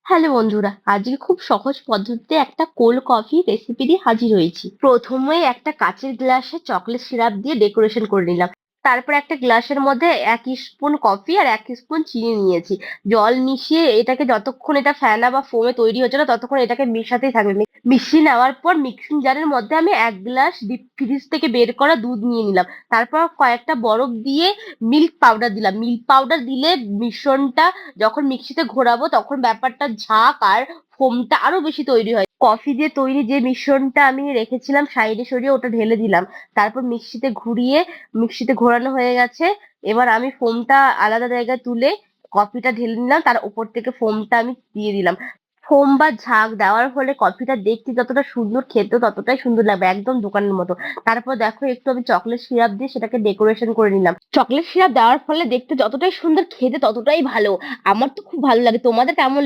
Hello বন্ধুরা, আজকে খুব সহজ পদ্ধতিতে একটা কোল্ড কফি রেসিপি দিয়ে হাজির হয়েছি। প্রথমে একটা কাঁচের গ্লাসে চকলেট সিরাপ দিয়ে ডেকোরেশন করে নিলাম। তারপর একটা গ্লাসের মধ্যে 1 স্পুন কফি আর 1 স্পুন চিনি নিয়েছি। জল মিশিয়ে এটাকে যতক্ষণ এটা ফেনা বা ফোমে তৈরি হচ্ছে না ততক্ষণ এটাকে মেশাতেই থাকবে। মিশিয়ে নেওয়ার পর মিক্সিং জারের মধ্যে আমি 1 গ্লাস ডিপ ফ্রিজ থেকে বের করা দুধ নিয়ে নিলাম। তারপর কয়েকটা বরফ দিয়ে মিল্ক পাউডার দিলাম। মিল্ক পাউডার দিলে মিশ্রণটা যখন মিক্সিতে ঘোরাবো তখন ব্যাপারটা ঝাঁক আর ফোমটা আরো বেশি তৈরি হয়। কফি দিয়ে তৈরি যে মিশ্রণটা আমি রেখেছিলাম সাইডে সরিয়ে ওটা ঢেলে দিলাম। তারপর মিক্সিতে ঘোরানো হয়ে গেছে। এবার আমি ফোমটা আলাদা জায়গায় তুলে কফিটা ঢেলে নিলাম, তার উপর থেকে ফোমটা আমি দিয়ে দিলাম। ফোম বা ঝাঁক দেওয়ার ফলে কফিটা দেখতে যতটা সুন্দর খেতেও ততটাই সুন্দর লাগবে, একদম দোকানের মতো। তারপর দেখো একটু আমি চকলেট সিরাপ দিয়ে সেটাকে ডেকোরেশন করে নিলাম। চকলেট সিরাপ দেওয়ার ফলে দেখতে যতটাই সুন্দর খেতে ততটাই ভালো। আমার তো খুব ভালো লাগে, তোমাদের কেমন